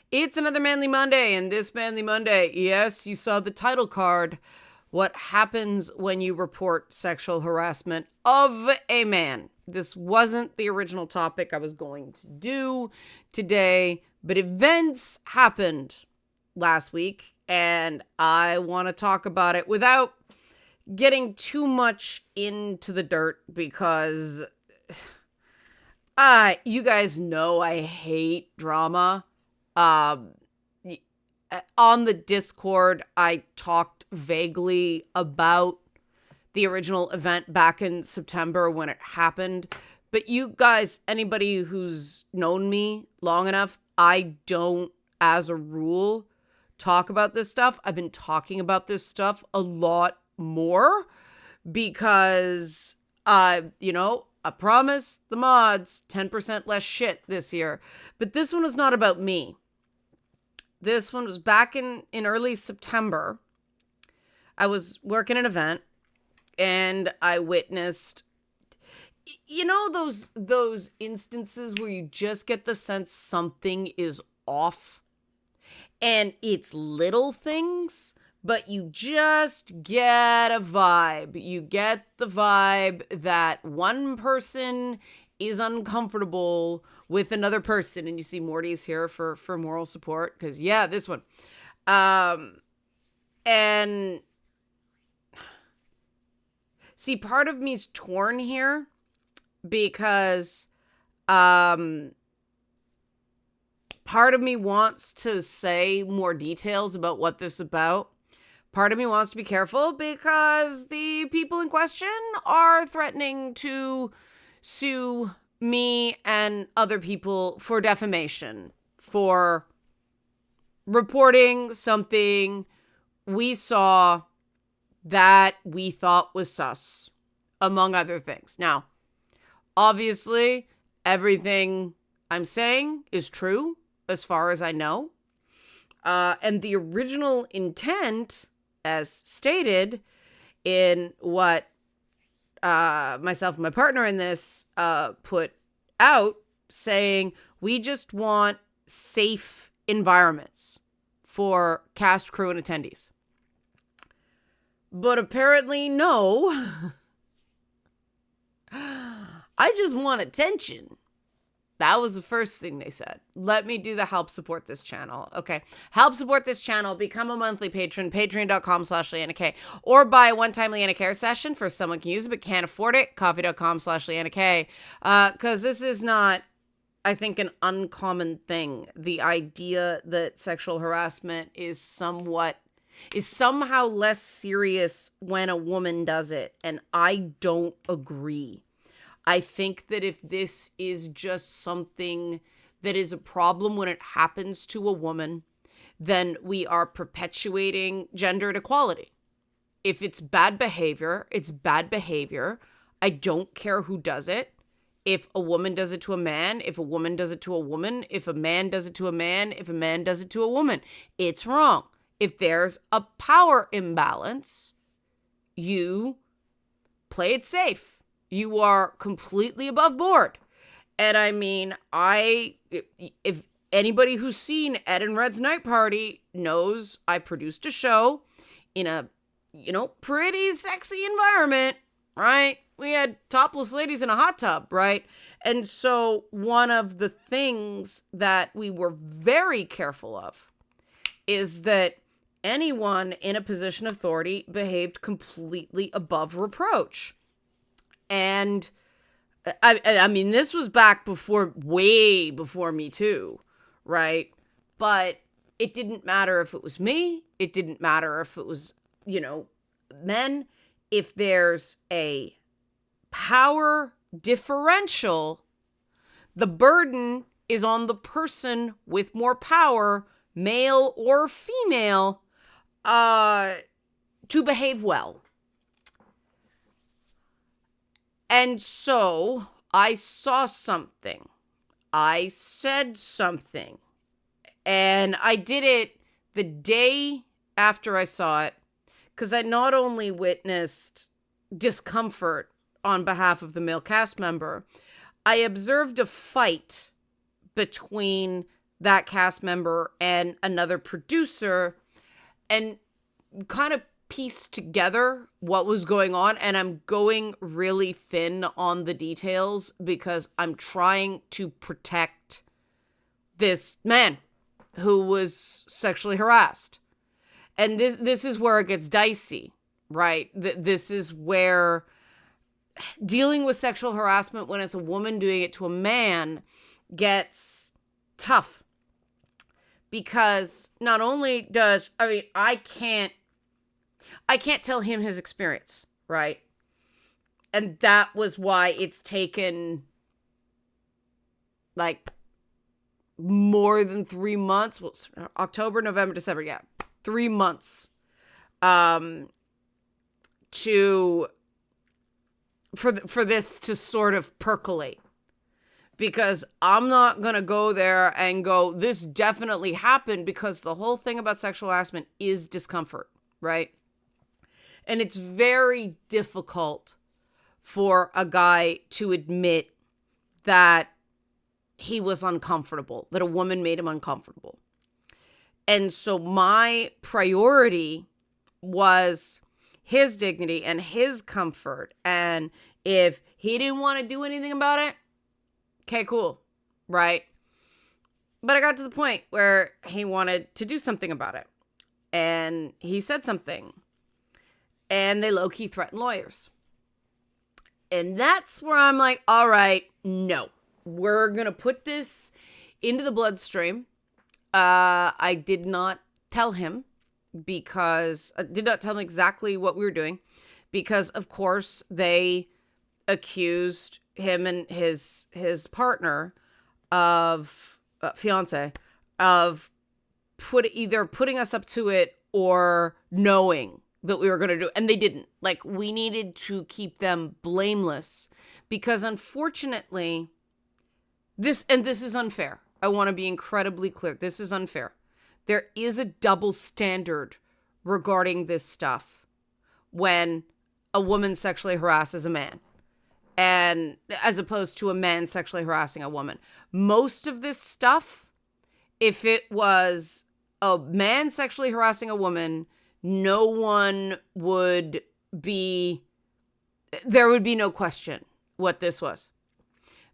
It's another Manly Monday, and this Manly Monday, yes, you saw the title card. What happens when you report sexual harassment of a man? This wasn't the original topic I was going to do today, but events happened last week, and I want to talk about it without getting too much into the dirt because you guys know I hate drama. Um, on the Discord, I talked vaguely about the original event back in September when it happened. But you guys, anybody who's known me long enough, I don't, as a rule, talk about this stuff. I've been talking about this stuff a lot more because, I promise the mods 10% less shit this year. But this one was not about me. This one was back in early September. I was working an event and I witnessed, those instances where you just get the sense something is off, and it's little things, but you just get a vibe. You get the vibe that one person is uncomfortable with another person. And you see Morty's here for moral support. Because, this one. And see, part of me's torn here because part of me wants to say more details about what this is about. Part of me wants to be careful because the people in question are threatening to sue me and other people for defamation, for reporting something we saw that we thought was sus, among other things. Now, obviously, everything I'm saying is true as far as I know. And the original intent, as stated in what myself and my partner in this put out, saying we just want safe environments for cast, crew, and attendees. But apparently, no. I just want attention. That was the first thing they said. Let me do the help support this channel. Okay. Help support this channel. Become a monthly patron. Patreon.com/LeannaK. Or buy a one-time Leanna Care session for someone can use it but can't afford it. Coffee.com/LeannaK. Because this is not, I think, an uncommon thing. The idea that sexual harassment is somehow less serious when a woman does it. And I don't agree. I think that if this is just something that is a problem when it happens to a woman, then we are perpetuating gender inequality. If it's bad behavior, it's bad behavior. I don't care who does it. If a woman does it to a man, if a woman does it to a woman, if a man does it to a man, if a man does it to a woman, it's wrong. If there's a power imbalance, you play it safe. You are completely above board. And I mean, if anybody who's seen Ed and Red's Night Party knows I produced a show in a, pretty sexy environment, right? We had topless ladies in a hot tub, right? And so one of the things that we were very careful of is that anyone in a position of authority behaved completely above reproach. And I mean, this was back way before Me Too, right? But it didn't matter if it was me. It didn't matter if it was, men. If there's a power differential, the burden is on the person with more power, male or female, to behave well. And so I saw something. I said something. And I did it the day after I saw it, because I not only witnessed discomfort on behalf of the male cast member, I observed a fight between that cast member and another producer and kind of piece together what was going on. And I'm going really thin on the details because I'm trying to protect this man who was sexually harassed. And this is where it gets dicey, right? This is where dealing with sexual harassment when it's a woman doing it to a man gets tough. Because not only does, I can't tell him his experience, right? And that was why it's taken like more than 3 months. Well, October, November, December. Yeah. 3 months. For this to sort of percolate. Because I'm not going to go there and go, this definitely happened, because the whole thing about sexual harassment is discomfort, right? And it's very difficult for a guy to admit that he was uncomfortable, that a woman made him uncomfortable. And so my priority was his dignity and his comfort. And if he didn't want to do anything about it, okay, cool, right? But I got to the point where he wanted to do something about it. And he said something. And they low-key threatened lawyers. And that's where I'm like, all right, no. We're going to put this into the bloodstream. I did not tell him because I did not tell him exactly what we were doing. Because, of course, they accused him and his partner of fiance of either putting us up to it or knowing that we were going to do it. And they didn't. Like, we needed to keep them blameless because, unfortunately, this is unfair. I want to be incredibly clear. This is unfair. There is a double standard regarding this stuff when a woman sexually harasses a man. And as opposed to a man sexually harassing a woman. Most of this stuff, if it was a man sexually harassing a woman, no one would be, there would be no question what this was.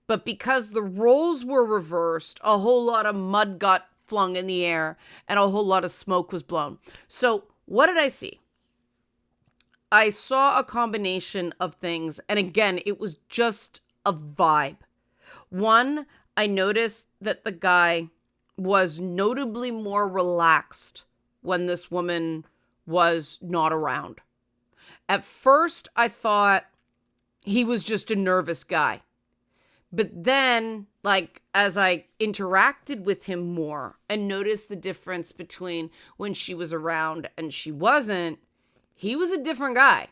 But because the roles were reversed, a whole lot of mud got flung in the air and a whole lot of smoke was blown. So what did I see? I saw a combination of things. And again, it was just a vibe. One, I noticed that the guy was notably more relaxed when this woman was not around. At first, I thought he was just a nervous guy. But then, like, as I interacted with him more and noticed the difference between when she was around and she wasn't, he was a different guy.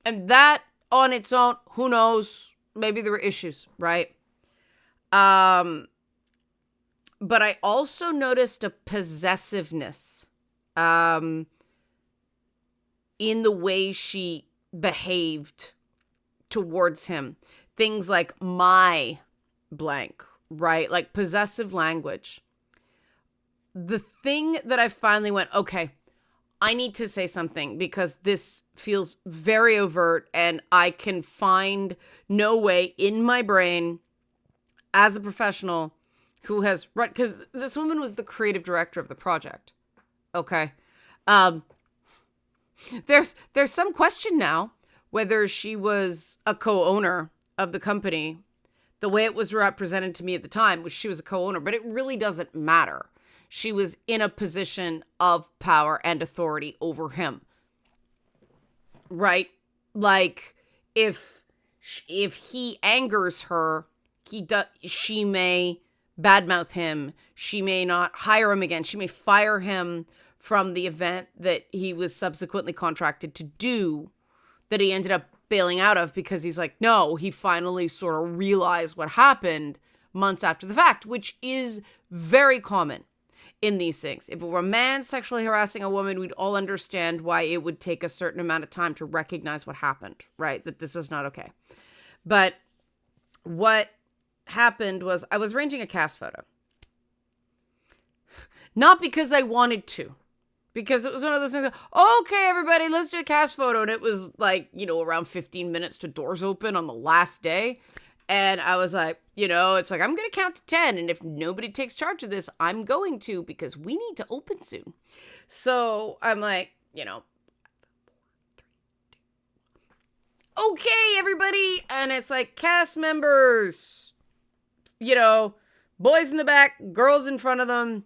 And that on its own, who knows, maybe there were issues, right? But I also noticed a possessiveness in the way she behaved towards him. Things like my blank, right? Like possessive language. The thing that I finally went, okay, I need to say something because this feels very overt and I can find no way in my brain as a professional who has run, because this woman was the creative director of the project. Okay. There's some question now whether she was a co-owner of the company. The way it was represented to me at the time was she was a co-owner, but it really doesn't matter. She was in a position of power and authority over him. Right? Like, if he angers her, she may badmouth him. She may not hire him again. She may fire him from the event that he was subsequently contracted to do, that he ended up bailing out of because he's like, no, he finally sort of realized what happened months after the fact, which is very common in these things. If it were a man sexually harassing a woman, we'd all understand why it would take a certain amount of time to recognize what happened, right? That this is not okay. But what happened was I was arranging a cast photo. Not because I wanted to. Because it was one of those things, okay, everybody, let's do a cast photo. And it was like, around 15 minutes to doors open on the last day. And I was like, it's like, I'm going to count to 10. And if nobody takes charge of this, I'm going to, because we need to open soon. So I'm like, okay, everybody. And it's like cast members, boys in the back, girls in front of them.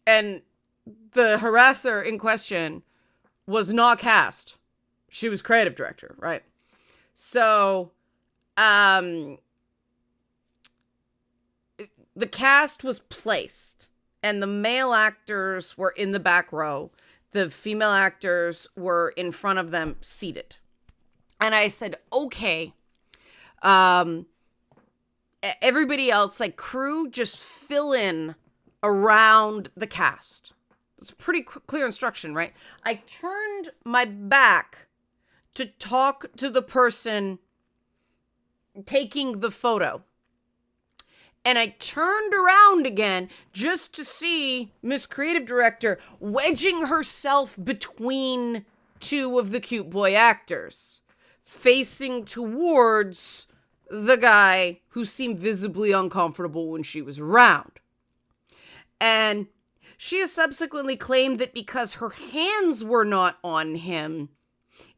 And the harasser in question was not cast. She was creative director, right? So, the cast was placed and the male actors were in the back row. The female actors were in front of them seated. And I said, okay, everybody else, like crew, just fill in around the cast. It's pretty clear instruction, right? I turned my back to talk to the person taking the photo. And I turned around again just to see Miss Creative Director wedging herself between two of the cute boy actors, facing towards the guy who seemed visibly uncomfortable when she was around. And she has subsequently claimed that because her hands were not on him,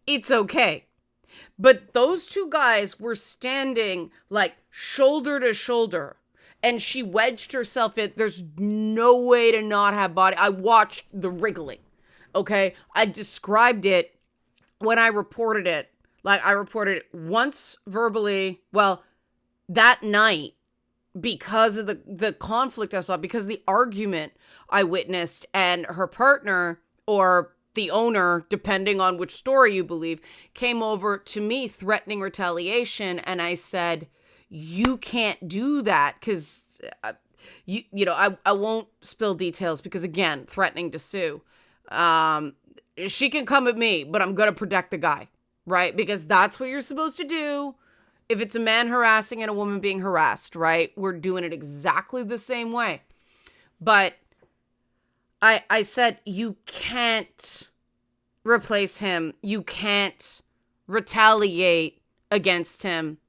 it's okay. But those two guys were standing like shoulder to shoulder, and she wedged herself in. There's no way to not have body. I watched the wriggling, okay? I described it when I reported it. Like, I reported it once verbally, that night, because of the conflict I saw, because of the argument I witnessed, and her partner, or the owner, depending on which story you believe, came over to me threatening retaliation. And I said, you can't do that, because, I won't spill details, because again, threatening to sue. She can come at me, but I'm going to protect the guy, right? Because that's what you're supposed to do. If it's a man harassing and a woman being harassed, right? We're doing it exactly the same way. But I said, you can't replace him. You can't retaliate against him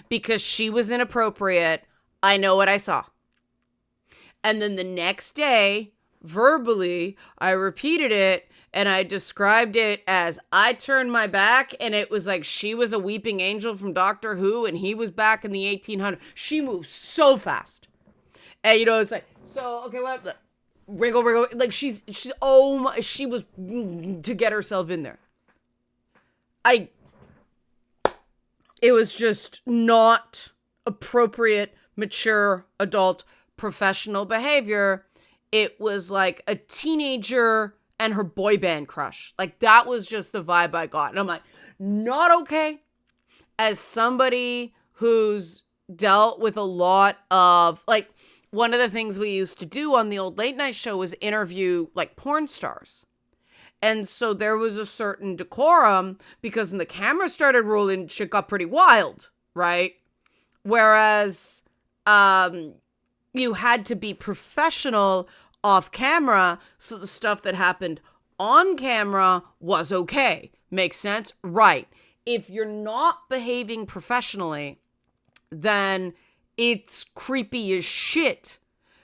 because she was inappropriate. I know what I saw. And then the next day, verbally, I repeated it. And I described it as I turned my back, and it was like she was a weeping angel from Doctor Who, and he was back in the 1800s. She moved so fast. And, it's like, so, okay, what? Wriggle. Like, she was to get herself in there. It was just not appropriate, mature, adult, professional behavior. It was like a teenager and her boy band crush. Like, that was just the vibe I got. And I'm like, not okay. As somebody who's dealt with a lot of, like, one of the things we used to do on the old late night show was interview, like, porn stars. And so there was a certain decorum, because when the camera started rolling, shit got pretty wild, right? Whereas you had to be professional off camera, so the stuff that happened on camera was okay. Makes sense? Right. If you're not behaving professionally, then it's creepy as shit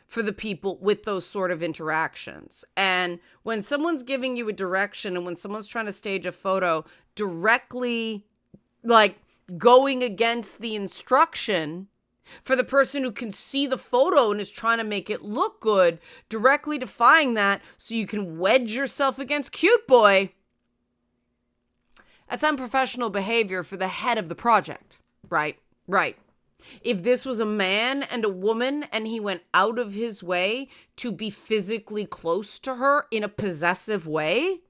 for the people with those sort of interactions. And when someone's giving you a direction, and when someone's trying to stage a photo directly, like, going against the instruction, for the person who can see the photo and is trying to make it look good, directly defying that so you can wedge yourself against cute boy, that's unprofessional behavior for the head of the project, right? Right. If this was a man and a woman and he went out of his way to be physically close to her in a possessive way,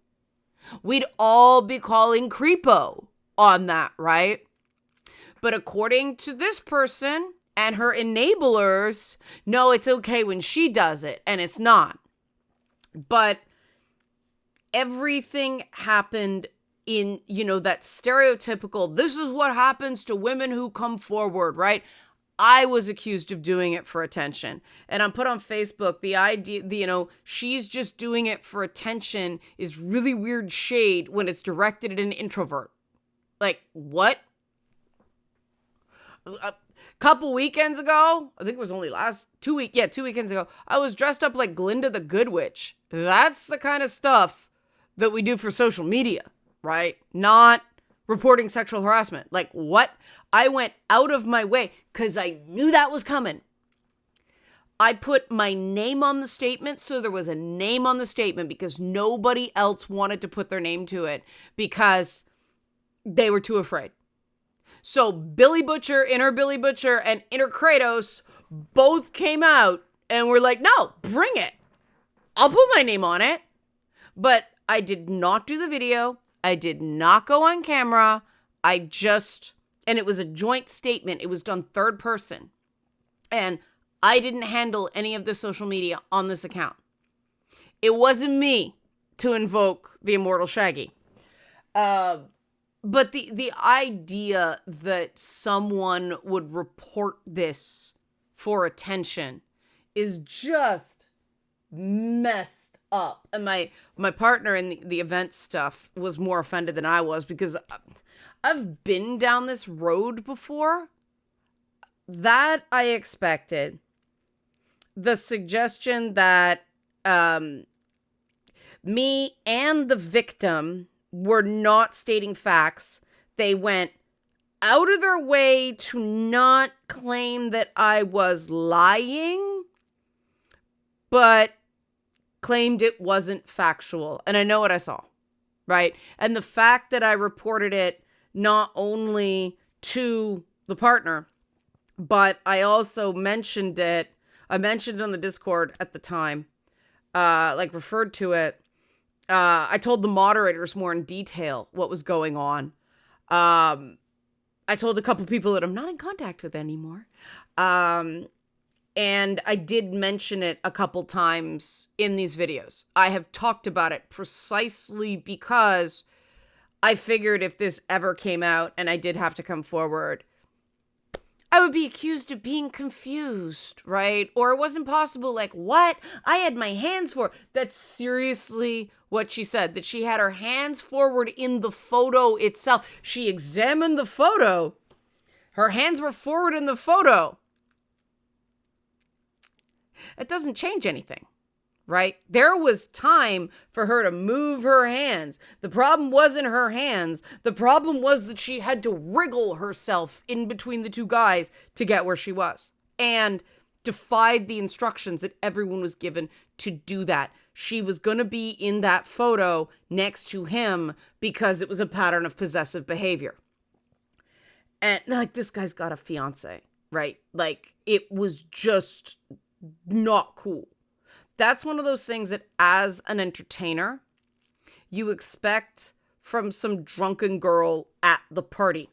we'd all be calling creepo on that, right? But according to this person and her enablers, no, it's okay when she does it, and it's not. But everything happened in, that stereotypical, this is what happens to women who come forward, right? I was accused of doing it for attention. And I'm put on Facebook, the idea, she's just doing it for attention is really weird shade when it's directed at an introvert. Like, what? A couple weekends ago, I think it was only 2 weekends ago, I was dressed up like Glinda the Good Witch. That's the kind of stuff that we do for social media, right? Not reporting sexual harassment. Like, what? I went out of my way because I knew that was coming. I put my name on the statement, so there was a name on the statement because nobody else wanted to put their name to it because they were too afraid. So Billy Butcher, Inner Billy Butcher, and Inner Kratos both came out and were like, no, bring it. I'll put my name on it. But I did not do the video. I did not go on camera. And it was a joint statement. It was done third person. And I didn't handle any of the social media on this account. It wasn't me to invoke the immortal Shaggy. But the idea that someone would report this for attention is just messed up. And my partner in the event stuff was more offended than I was because I've been down this road before. That I expected. The suggestion that me and the victim were not stating facts. They went out of their way to not claim that I was lying, but claimed it wasn't factual. And I know what I saw, right? And the fact that I reported it not only to the partner, but I also mentioned it. I mentioned it on the Discord at the time, referred to it. I told the moderators more in detail what was going on. I told a couple people that I'm not in contact with anymore. And I did mention it a couple times in these videos. I have talked about it precisely because I figured if this ever came out and I did have to come forward, I would be accused of being confused, right? Or it wasn't possible. Like, what? I had my hands forward. That's seriously what she said, that she had her hands forward in the photo itself. She examined the photo. Her hands were forward in the photo. It doesn't change anything, right? There was time for her to move her hands. The problem wasn't her hands. The problem was that she had to wriggle herself in between the two guys to get where she was and defied the instructions that everyone was given to do that. She was going to be in that photo next to him because it was a pattern of possessive behavior. And like, this guy's got a fiance, right? Like, it was just not cool. That's one of those things that as an entertainer, you expect from some drunken girl at the party.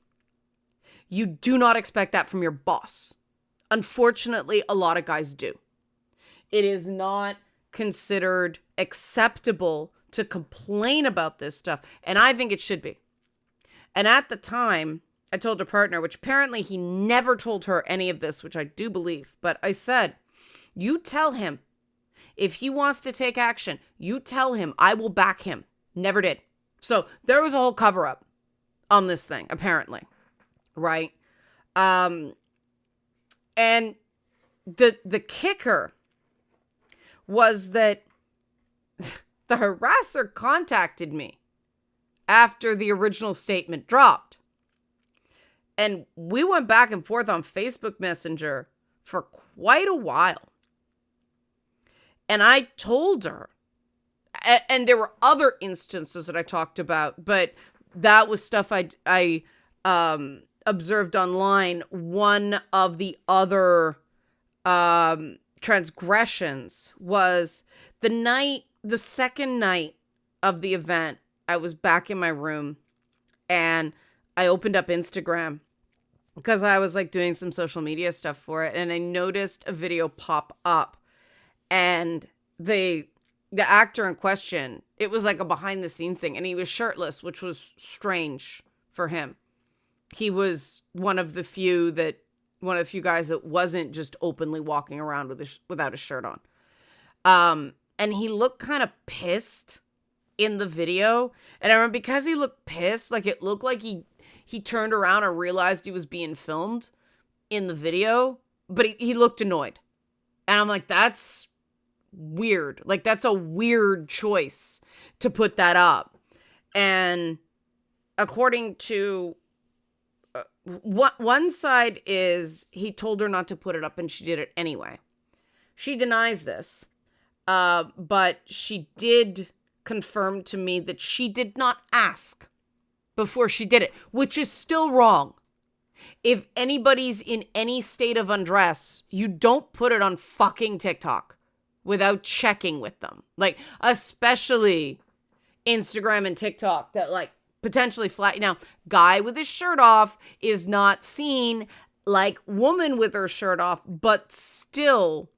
You do not expect that from your boss. Unfortunately, a lot of guys do. It is not considered acceptable to complain about this stuff, and I think it should be. And at the time, I told her partner, which apparently he never told her any of this, which I do believe, but I said, you tell him. If he wants to take action, you tell him. I will back him. Never did. So there was a whole cover up on this thing, apparently. Right? And the kicker was that the harasser contacted me after the original statement dropped. And we went back and forth on Facebook Messenger for quite a while. And I told her, and there were other instances that I talked about, but that was stuff I observed online. One of the other transgressions was the second night of the event. I was back in my room and I opened up Instagram because I was like doing some social media stuff for it. And I noticed a video pop up. And the actor in question, it was like a behind the scenes thing. And he was shirtless, which was strange for him. He was one of the few that one of the few guys that wasn't just openly walking around without a shirt on. And he looked kind of pissed in the video. And I remember because he looked pissed, like it looked like he turned around and realized he was being filmed in the video, but he looked annoyed. And I'm like, that's weird. Like, that's a weird choice to put that up. And according to one side is he told her not to put it up and she did it anyway. She denies this, but she did confirm to me that she did not ask before she did it, which is still wrong. If anybody's in any state of undress, you don't put it on fucking TikTok without checking with them. Like, especially Instagram and TikTok that like potentially flat. Now, guy with his shirt off is not seen like woman with her shirt off, but still,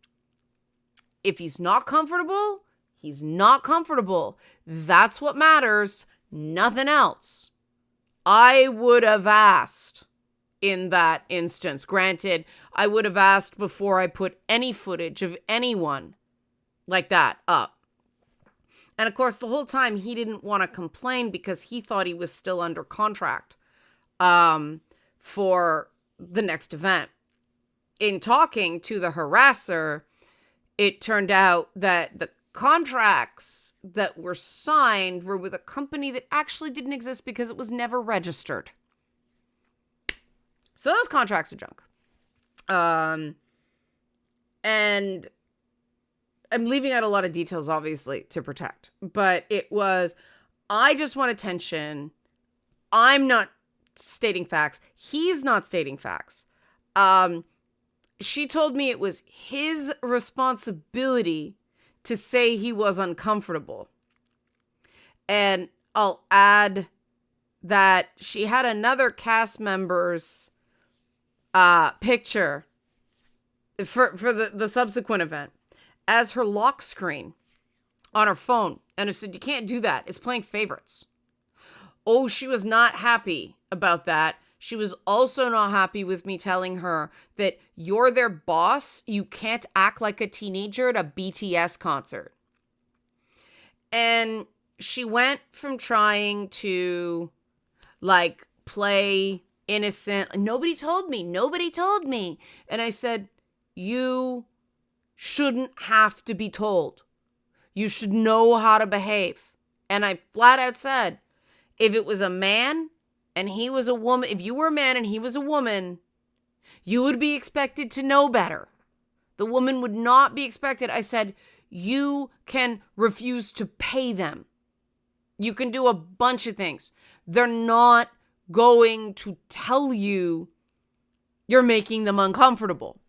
if he's not comfortable, he's not comfortable. That's what matters. Nothing else. I would have asked in that instance. Granted, I would have asked before I put any footage of anyone like that up. And of course, the whole time he didn't want to complain because he thought he was still under contract for the next event. In talking to the harasser, it turned out that the contracts that were signed were with a company that actually didn't exist because it was never registered. So those contracts are junk. And I'm leaving out a lot of details, obviously, to protect. But it was, I just want attention. I'm not stating facts. He's not stating facts. She told me it was his responsibility to say he was uncomfortable. And I'll add that she had another cast member's picture for the subsequent event as her lock screen on her phone. And I said, you can't do that. It's playing favorites. Oh, she was not happy about that. She was also not happy with me telling her that you're their boss. You can't act like a teenager at a BTS concert. And she went from trying to like play innocent. Nobody told me. And I said, you shouldn't have to be told. You should know how to behave. And I flat out said, if it was a man and he was a woman, if you were a man and he was a woman, you would be expected to know better. The woman would not be expected. I said, you can refuse to pay them. You can do a bunch of things. They're not going to tell you you're making them uncomfortable.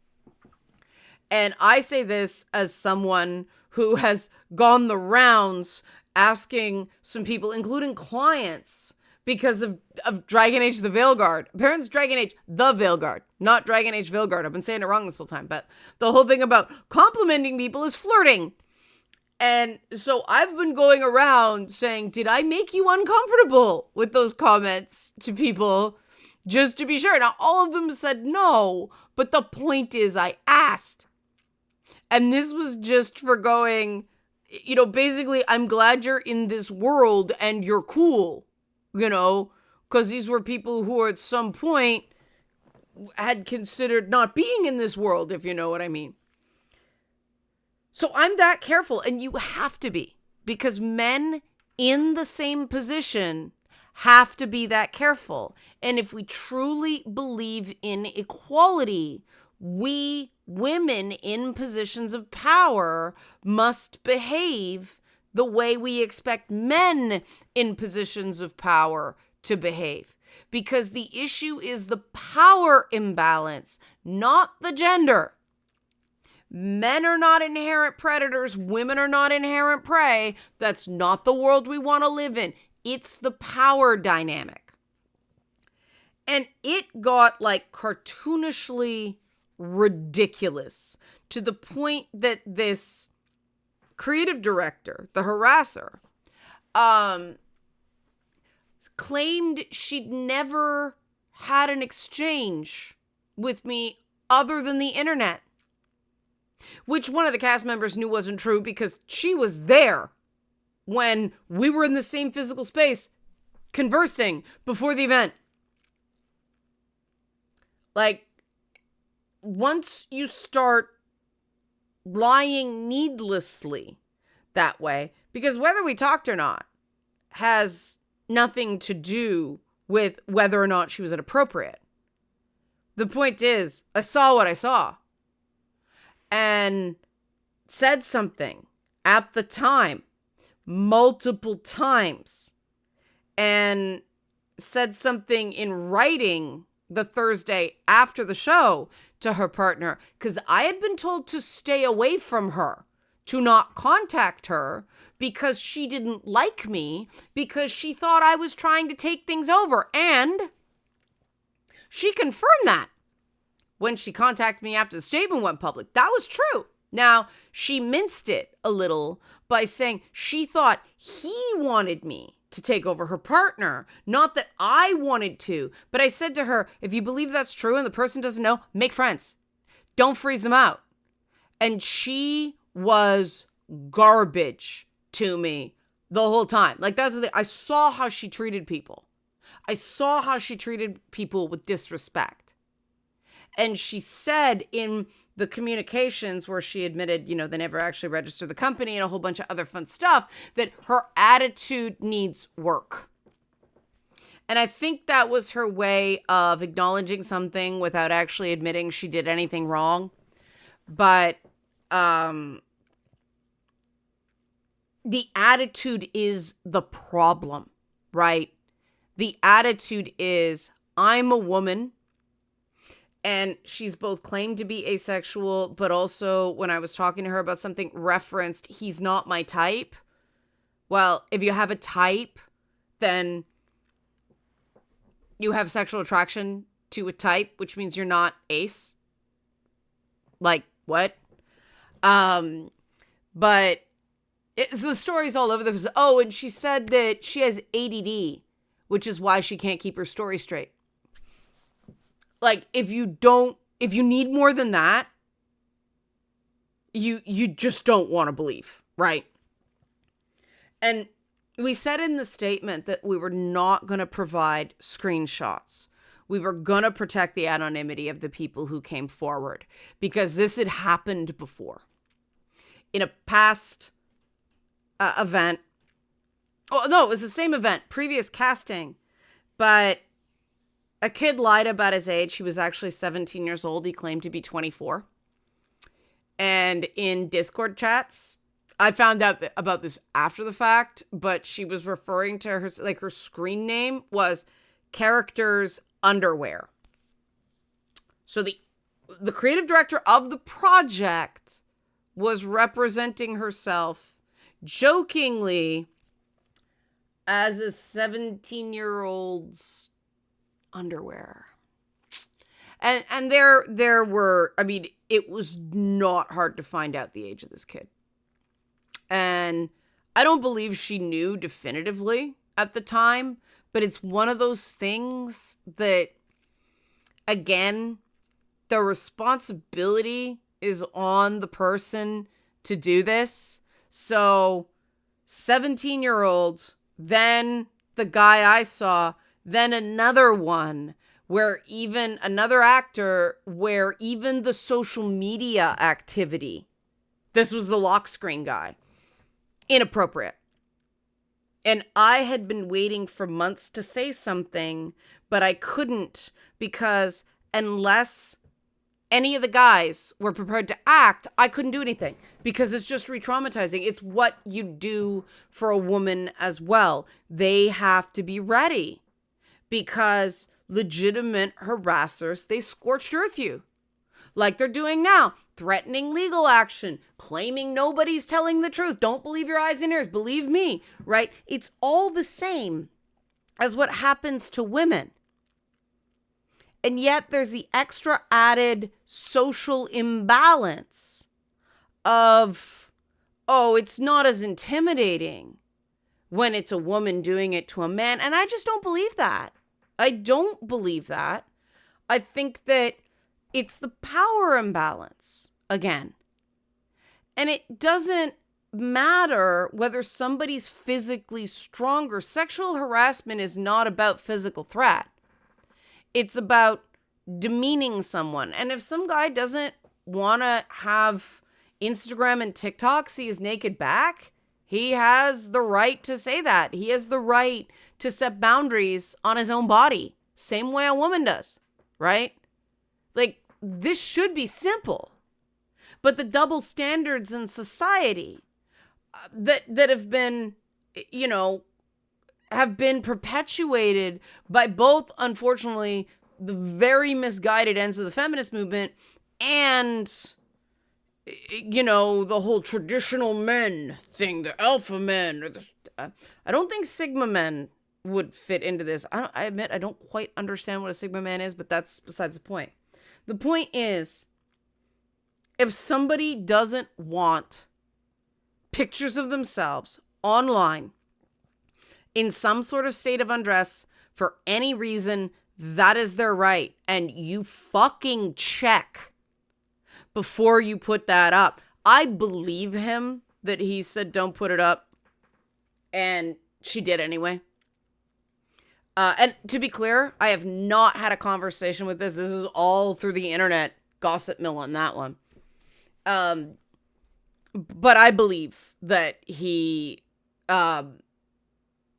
And I say this as someone who has gone the rounds asking some people, including clients, because of Dragon Age the Veilguard. Apparently it's Dragon Age the Veilguard, not Dragon Age Veilguard. I've been saying it wrong this whole time, but the whole thing about complimenting people is flirting. And so I've been going around saying, did I make you uncomfortable with those comments to people? Just to be sure. Now, all of them said no, but the point is I asked. And this was just for going, basically, I'm glad you're in this world and you're cool, because these were people who at some point had considered not being in this world, if you know what I mean. So I'm that careful, and you have to be, because men in the same position have to be that careful. And if we truly believe in equality, we women in positions of power must behave the way we expect men in positions of power to behave. Because the issue is the power imbalance, not the gender. Men are not inherent predators. Women are not inherent prey. That's not the world we want to live in. It's the power dynamic. And it got like cartoonishly ridiculous to the point that this creative director, the harasser, claimed she'd never had an exchange with me other than the internet, which one of the cast members knew wasn't true because she was there when we were in the same physical space conversing before the event. Like, once you start lying needlessly that way, because whether we talked or not has nothing to do with whether or not she was inappropriate. The point is, I saw what I saw and said something at the time, multiple times, and said something in writing the Thursday after the show to her partner, because I had been told to stay away from her, to not contact her, because she didn't like me, because she thought I was trying to take things over. And she confirmed that when she contacted me after the statement went public. That was true. Now, she minced it a little by saying she thought he wanted me to take over her partner, not that I wanted to. But I said to her, if you believe that's true and the person doesn't know, make friends. Don't freeze them out. And she was garbage to me the whole time. Like, that's the thing. I saw how she treated people. I saw how she treated people with disrespect. And she said in the communications where she admitted, they never actually registered the company and a whole bunch of other fun stuff, that her attitude needs work. And I think that was her way of acknowledging something without actually admitting she did anything wrong. But the attitude is the problem, right? The attitude is, I'm a woman, and she's both claimed to be asexual, but also when I was talking to her about something, referenced, he's not my type. Well, if you have a type, then you have sexual attraction to a type, which means you're not ace. Like, what? But the story's all over the place. Oh, and she said that she has ADD, which is why she can't keep her story straight. Like, if you need more than that, you just don't want to believe, right? And we said in the statement that we were not going to provide screenshots. We were going to protect the anonymity of the people who came forward, because this had happened before. In a past event. Oh, no, it was the same event, previous casting, but a kid lied about his age. He was actually 17 years old. He claimed to be 24. And in Discord chats, I found out about this after the fact, but she was referring to her, like, her screen name was Characters Underwear. So the creative director of the project was representing herself jokingly as a 17-year-old's underwear. And there were, I mean, it was not hard to find out the age of this kid. And I don't believe she knew definitively at the time, but it's one of those things that, again, the responsibility is on the person to do this. So 17-year-old, then the guy I saw, then another one, where even another actor, where even the social media activity, this was the lock screen guy, inappropriate. And I had been waiting for months to say something, but I couldn't, because unless any of the guys were prepared to act, I couldn't do anything, because it's just re-traumatizing. It's what you do for a woman as well. They have to be ready, because legitimate harassers, they scorched earth you, like they're doing now, threatening legal action, claiming nobody's telling the truth. Don't believe your eyes and ears, believe me, right? It's all the same as what happens to women. And yet there's the extra added social imbalance of, oh, it's not as intimidating when it's a woman doing it to a man. And I just don't believe that. I don't believe that. I think that It's the power imbalance again. And it doesn't matter whether somebody's physically stronger. Sexual harassment is not about physical threat. It's about demeaning someone. And if some guy doesn't want to have Instagram and TikTok see his naked back, he has the right to say that. He has the right to set boundaries on his own body. Same way a woman does, right? Like, this should be simple. But the double standards in society that have been, have been perpetuated by both, unfortunately, the very misguided ends of the feminist movement and, the whole traditional men thing, the alpha men. Or I don't think Sigma men would fit into this. I admit I don't quite understand what a Sigma man is, but that's besides the point. The point is, if somebody doesn't want pictures of themselves online in some sort of state of undress for any reason, that is their right. And you fucking check before you put that up. I believe him that he said don't put it up. And she did anyway. And to be clear, I have not had a conversation with this. This is all through the internet gossip mill on that one. But I believe that he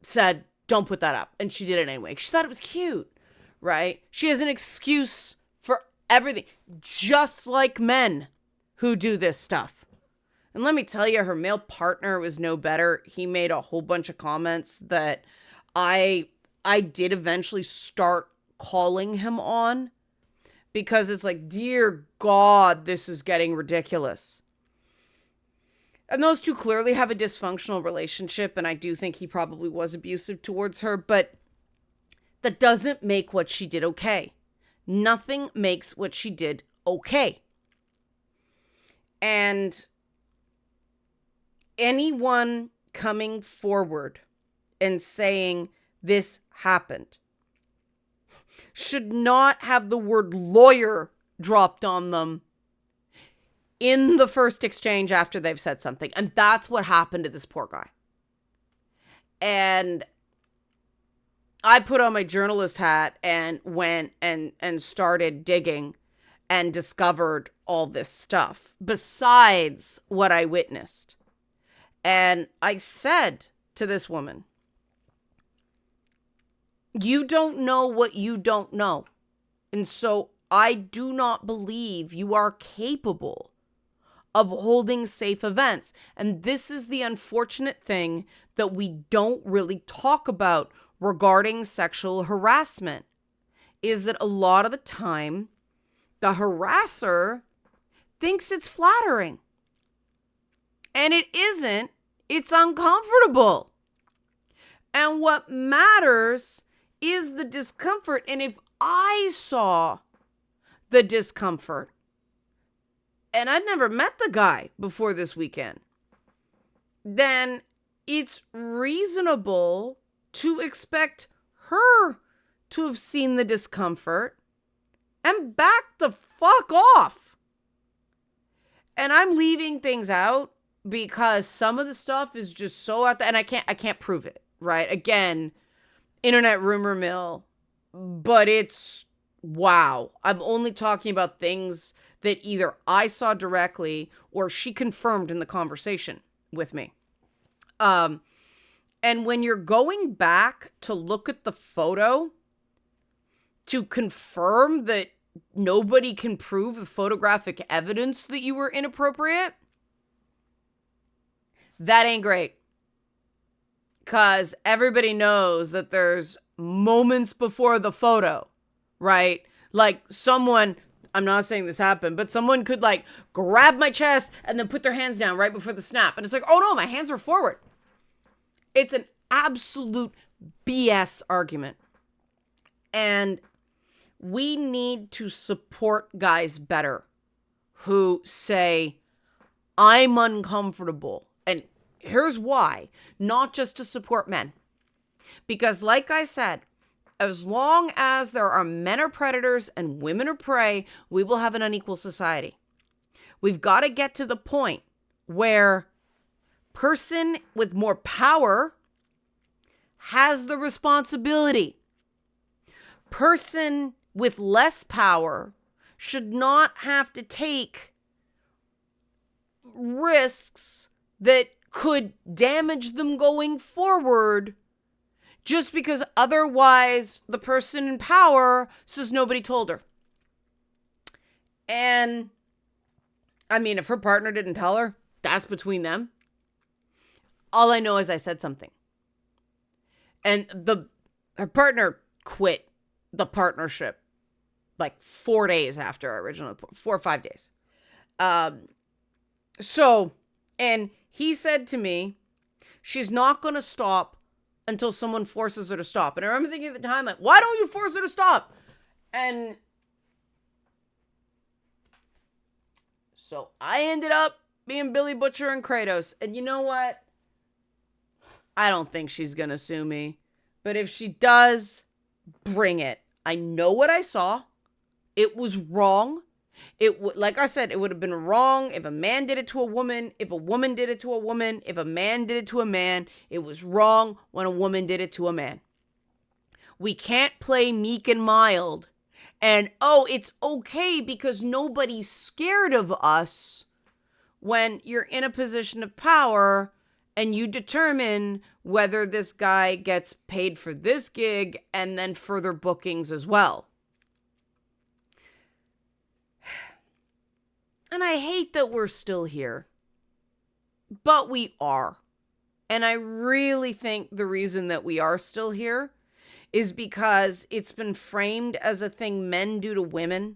said, don't put that up. And she did it anyway. She thought it was cute, right? She has an excuse for everything, just like men who do this stuff. And let me tell you, her male partner was no better. He made a whole bunch of comments that I did eventually start calling him on, because it's like, dear God, this is getting ridiculous. And those two clearly have a dysfunctional relationship, and I do think he probably was abusive towards her, but that doesn't make what she did okay. Nothing makes what she did okay. And anyone coming forward and saying this happened should not have the word lawyer dropped on them in the first exchange after they've said something. And that's what happened to this poor guy. And I put on my journalist hat and went and started digging and discovered all this stuff besides what I witnessed. And I said to this woman, you don't know what you don't know. And so I do not believe you are capable of holding safe events. And this is the unfortunate thing that we don't really talk about regarding sexual harassment, is that a lot of the time the harasser thinks it's flattering. And it isn't. It's uncomfortable. And what matters is the discomfort. And if I saw the discomfort, and I'd never met the guy before this weekend, then it's reasonable to expect her to have seen the discomfort and back the fuck off. And I'm leaving things out because some of the stuff is just so out there, and I can't prove it, right? Again, internet rumor mill, but it's wow. I'm only talking about things that either I saw directly or she confirmed in the conversation with me. And when you're going back to look at the photo to confirm that nobody can prove the photographic evidence that you were inappropriate, that ain't great. Because everybody knows that there's moments before the photo, right? Like someone, I'm not saying this happened, but someone could like grab my chest and then put their hands down right before the snap. And it's like, oh no, my hands were forward. It's an absolute BS argument. And we need to support guys better who say, I'm uncomfortable. And here's why. Not just to support men. Because like I said, as long as there are men are predators and women are prey, we will have an unequal society. We've got to get to the point where person with more power has the responsibility. Person with less power should not have to take risks that could damage them going forward just because otherwise the person in power says nobody told her. And I mean, if her partner didn't tell her, that's between them. All I know is I said something. And her partner quit the partnership like 4 days after our original, 4 or 5 days. And he said to me, she's not going to stop until someone forces her to stop. And I remember thinking at the time, like, why don't you force her to stop? And so I ended up being Billy Butcher and Kratos. And you know what? I don't think she's going to sue me. But if she does, bring it. I know what I saw. It was wrong. Like I said, it would have been wrong if a man did it to a woman, if a woman did it to a woman, if a man did it to a man. It was wrong when a woman did it to a man. We can't play meek and mild. And, it's okay because nobody's scared of us when you're in a position of power and you determine whether this guy gets paid for this gig and then further bookings as well. And I hate that we're still here, but we are. And I really think the reason that we are still here is because it's been framed as a thing men do to women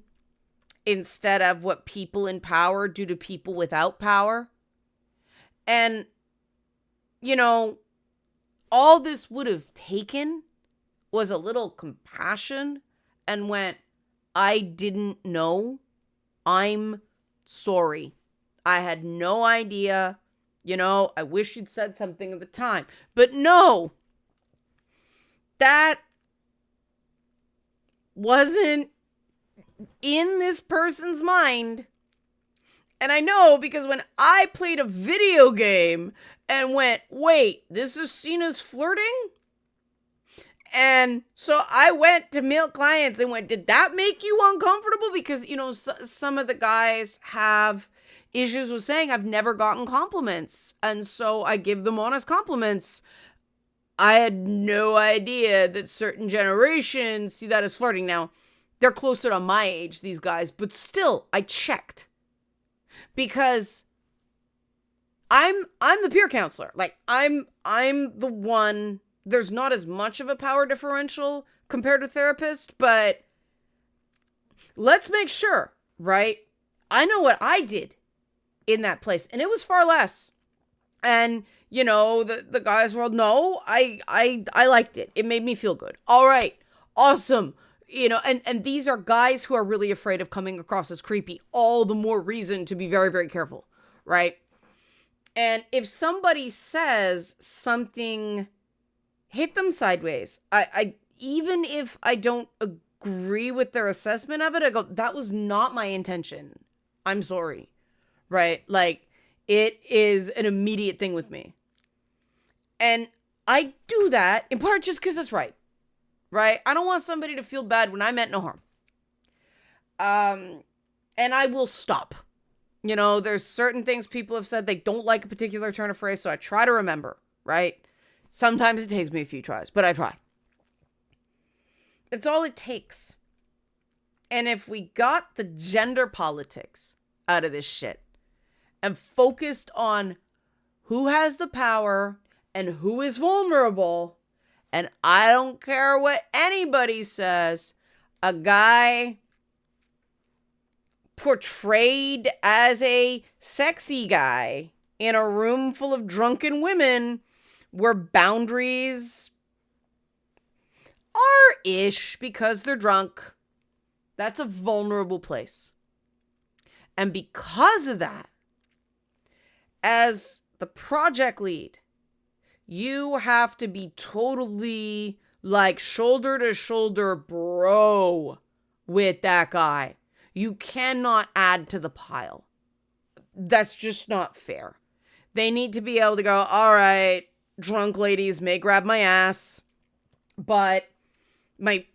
instead of what people in power do to people without power. And, all this would have taken was a little compassion and went, I didn't know. I'm sorry. I had no idea. I wish you'd said something at the time. But no, that wasn't in this person's mind. And I know because when I played a video game and went, wait, this is seen as flirting? And so I went to male clients and went, did that make you uncomfortable? Because, some of the guys have issues with saying, I've never gotten compliments. And so I give them honest compliments. I had no idea that certain generations see that as flirting. Now, they're closer to my age, these guys, but still, I checked. Because I'm the peer counselor. Like, I'm the one. There's not as much of a power differential compared to therapist, but let's make sure, right? I know what I did in that place, and it was far less. And, the guys were, no, I liked it. It made me feel good. All right. Awesome. And these are guys who are really afraid of coming across as creepy. All the more reason to be very, very careful, right? And if somebody says something, hit them sideways. I even if I don't agree with their assessment of it, I go, that was not my intention. I'm sorry. Right? Like, it is an immediate thing with me. And I do that in part just because it's right. Right? I don't want somebody to feel bad when I meant no harm. And I will stop. There's certain things people have said they don't like a particular turn of phrase, so I try to remember, right? Sometimes it takes me a few tries, but I try. It's all it takes. And if we got the gender politics out of this shit and focused on who has the power and who is vulnerable, and I don't care what anybody says, a guy portrayed as a sexy guy in a room full of drunken women where boundaries are ish because they're drunk. That's a vulnerable place. And because of that, as the project lead, you have to be totally like shoulder to shoulder bro with that guy. You cannot add to the pile. That's just not fair. They need to be able to go, all right, drunk ladies may grab my ass, but my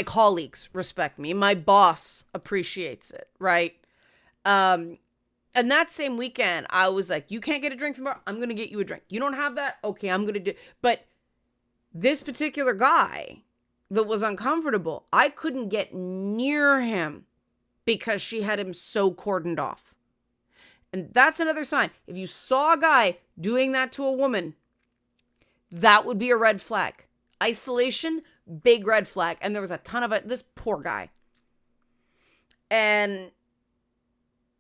colleagues respect me. My boss appreciates it, right? And that same weekend, I was like, you can't get a drink tomorrow. I'm going to get you a drink. You don't have that? Okay, I'm going to do. But this particular guy that was uncomfortable, I couldn't get near him because she had him so cordoned off. And that's another sign. If you saw a guy doing that to a woman, that would be a red flag. Isolation, big red flag. And there was a ton of it. This poor guy. And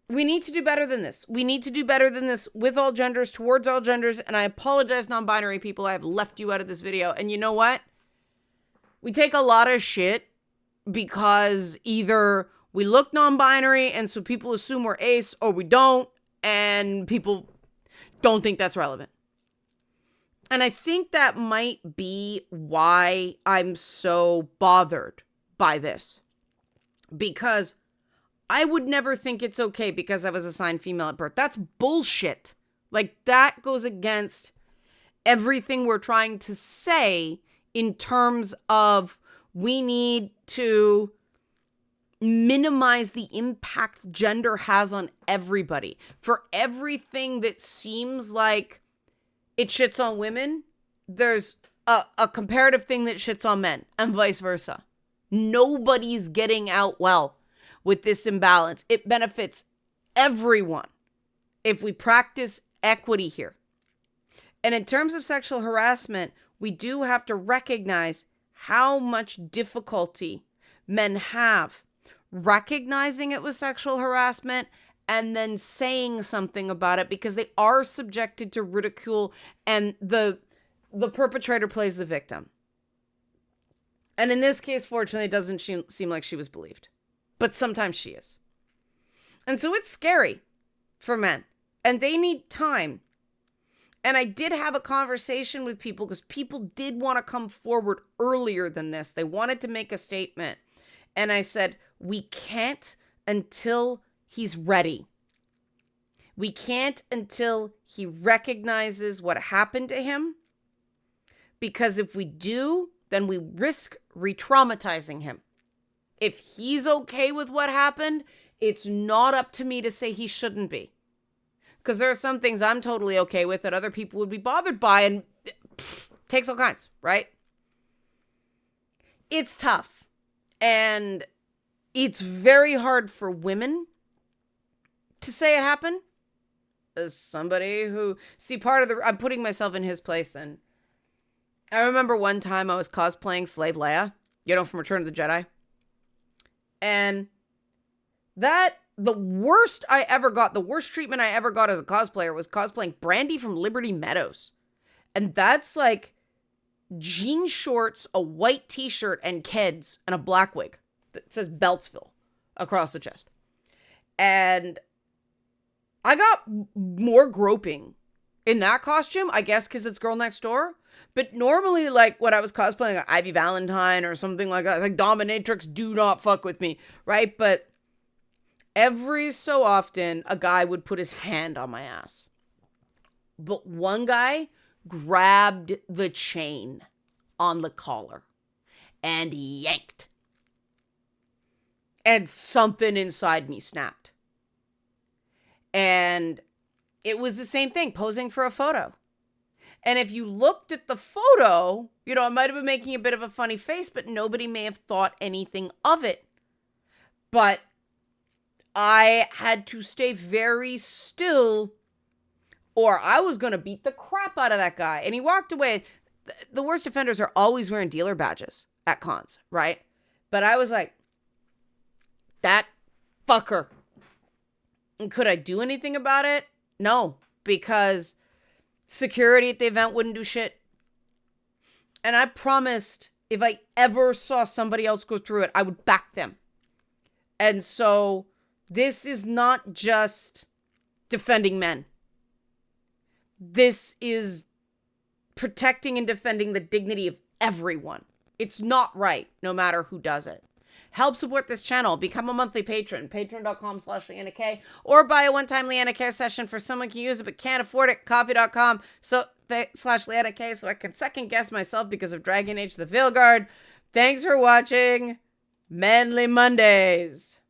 we need to do better than this. We need to do better than this with all genders, towards all genders. And I apologize, non-binary people. I have left you out of this video. And you know what? We take a lot of shit because either we look non-binary and so people assume we're ace, or we don't, and people don't think that's relevant. And I think that might be why I'm so bothered by this. Because I would never think it's okay because I was assigned female at birth. That's bullshit. Like, that goes against everything we're trying to say in terms of we need to minimize the impact gender has on everybody. For everything that seems like it shits on women, there's a comparative thing that shits on men, and vice versa. Nobody's getting out well with this imbalance. It benefits everyone if we practice equity here. And in terms of sexual harassment, we do have to recognize how much difficulty men have recognizing it was sexual harassment and then saying something about it, because they are subjected to ridicule and the perpetrator plays the victim. And in this case, fortunately, it doesn't seem like she was believed. But sometimes she is. And so it's scary for men. And they need time. And I did have a conversation with people because people did want to come forward earlier than this. They wanted to make a statement. And I said, we can't until he's ready. We can't until he recognizes what happened to him. Because if we do, then we risk re-traumatizing him. If he's okay with what happened, it's not up to me to say he shouldn't be. Because there are some things I'm totally okay with that other people would be bothered by, and takes all kinds, right? It's tough. And it's very hard for women to say it happened. As somebody who, I'm putting myself in his place. And I remember one time I was cosplaying Slave Leia, from Return of the Jedi. And the worst treatment I ever got as a cosplayer was cosplaying Brandy from Liberty Meadows. And that's like jean shorts, a white t-shirt, and Keds, and a black wig that says Beltsville across the chest. And I got more groping in that costume, I guess because it's Girl Next Door. But normally, like, when I was cosplaying like Ivy Valentine or something like that, like dominatrix, do not fuck with me, right? But every so often, a guy would put his hand on my ass. But one guy grabbed the chain on the collar and yanked. And something inside me snapped. And it was the same thing, posing for a photo. And if you looked at the photo, I might have been making a bit of a funny face, but nobody may have thought anything of it. But I had to stay very still or I was going to beat the crap out of that guy. And he walked away. The worst offenders are always wearing dealer badges at cons, right? But I was like, that fucker. And could I do anything about it? No, because security at the event wouldn't do shit. And I promised if I ever saw somebody else go through it, I would back them. And so this is not just defending men. This is protecting and defending the dignity of everyone. It's not right, no matter who does it. Help support this channel. Become a monthly patron. Patreon.com/LeannaK. Or buy a one-time Leanna Care session for someone who can use it but can't afford it. Coffee.com/LeannaK so I can second guess myself because of Dragon Age the Veilguard. Thanks for watching. Manly Mondays.